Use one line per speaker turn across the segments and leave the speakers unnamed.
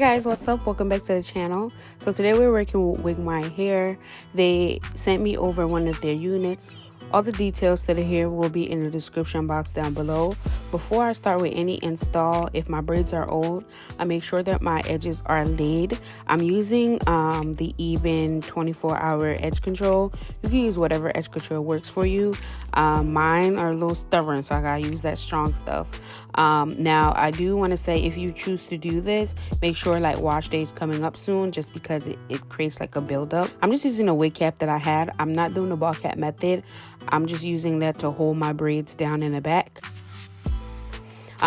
Guys, what's up? Welcome back to the channel. So today we're working with Wigmy Hair. They sent me over one of their units. All the details to the hair will be in the description box down below. Before I start with any install, if my braids are old, I make sure that my edges are laid. I'm using the Even 24-hour edge control. You can use whatever edge control works for you. Mine are a little stubborn, so I gotta use that strong stuff. Now I do want to say, if you choose to do this, make sure like wash day is coming up soon, just because it creates like a buildup. I'm just using a wig cap that I had. I'm not doing the ball cap method. I'm just using that to hold my braids down in the back.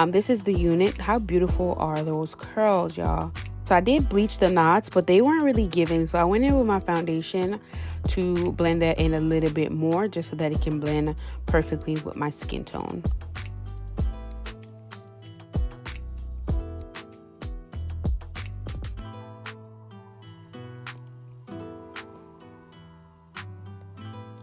This is the unit. How beautiful are those curls, y'all? So I did bleach the knots, but they weren't really giving, so I went in with my foundation to blend that in a little bit more, just so that it can blend perfectly with my skin tone.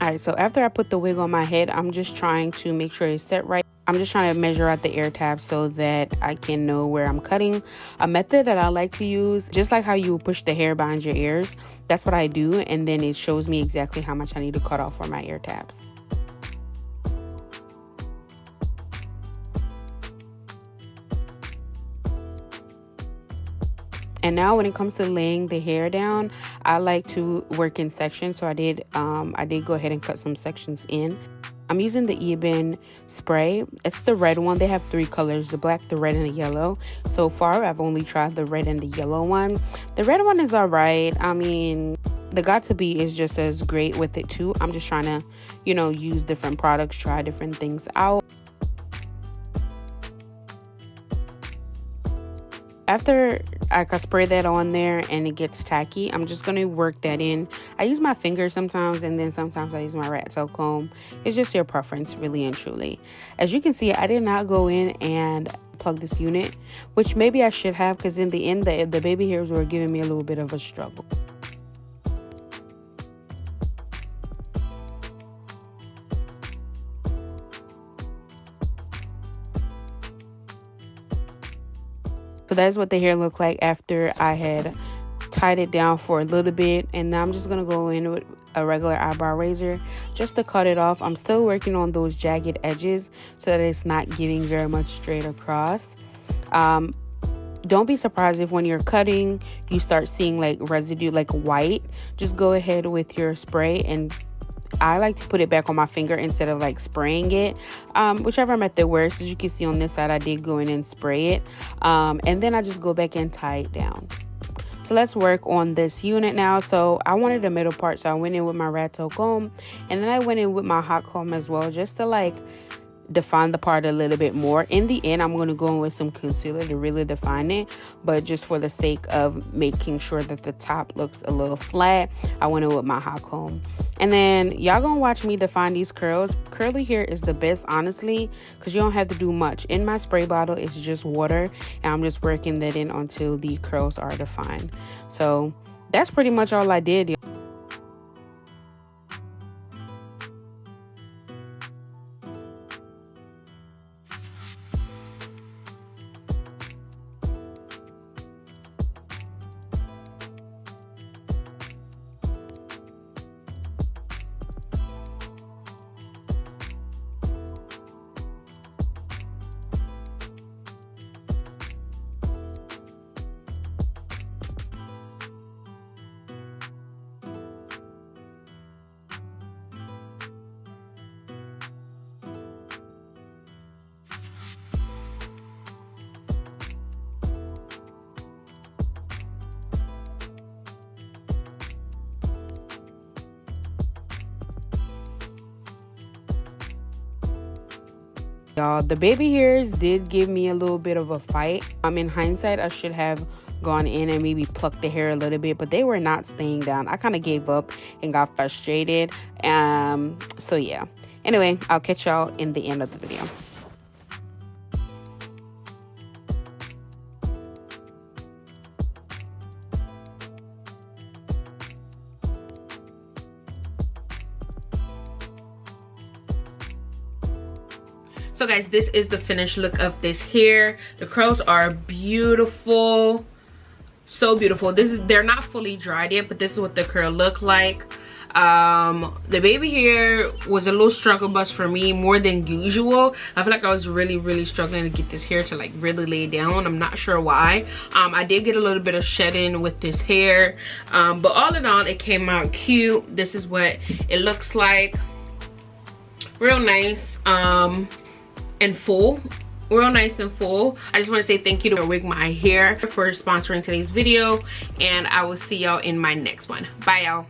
Alright, so after I put the wig on my head, I'm just trying to make sure it's set right. I'm just trying to measure out the air tabs so that I can know where I'm cutting. A method that I like to use, just like how you push the hair behind your ears, that's what I do, and then it shows me exactly how much I need to cut off for my ear tabs. And now when it comes to laying the hair down, I like to work in sections. So I did go ahead and cut some sections in. I'm using the Eben spray. It's the red one. They have 3 colors: the black, the red, and the yellow. So far, I've only tried the red and the yellow one. The red one is all right. I mean, the Got2b is just as great with it too. I'm just trying to, use different products, try different things out. After I spray that on there and it gets tacky, I'm just going to work that in. I use my fingers sometimes, and then sometimes I use my rat tail comb. It's just your preference, really and truly. As you can see, I did not go in and plug this unit, which maybe I should have, because in the end, the baby hairs were giving me a little bit of a struggle. So that's what the hair looked like after I had tied it down for a little bit. And now I'm just going to go in with a regular eyebrow razor just to cut it off. I'm still working on those jagged edges so that it's not giving very much straight across. Don't be surprised if when you're cutting, you start seeing like residue, like white. Just go ahead with your spray, and I like to put it back on my finger instead of like spraying it. Whichever method works. As you can see on this side, I did go in and spray it. And then I just go back and tie it down. So let's work on this unit now. So I wanted the middle part, so I went in with my rat tail comb, and then I went in with my hot comb as well, just to like define the part a little bit more. In the end, I'm going to go in with some concealer to really define it, but just for the sake of making sure that the top looks a little flat, I went in with my hot comb. And then y'all gonna watch me define these curls. Curly hair is the best, honestly, because you don't have to do much. In my spray bottle, it's just water, and I'm just working that in until the curls are defined. So that's pretty much all I did. Y'all, the baby hairs did give me a little bit of a fight. In hindsight, I should have gone in and maybe plucked the hair a little bit, but they were not staying down. I kind of gave up and got frustrated. So yeah. Anyway, I'll catch y'all in the end of the video. So guys, this is the finished look of this hair. The curls are beautiful. So beautiful. They're not fully dried yet, but this is what the curl look like. The baby hair was a little struggle bus for me, more than usual. I feel like I was really struggling to get this hair to like really lay down. I'm not sure why. I did get a little bit of shedding with this hair, but all in all, it came out cute. This is what it looks like. Real nice, and full. Real nice and full. I just want to say thank you to Wigmy Hair for sponsoring today's video, and I will see y'all in my next one. Bye, y'all.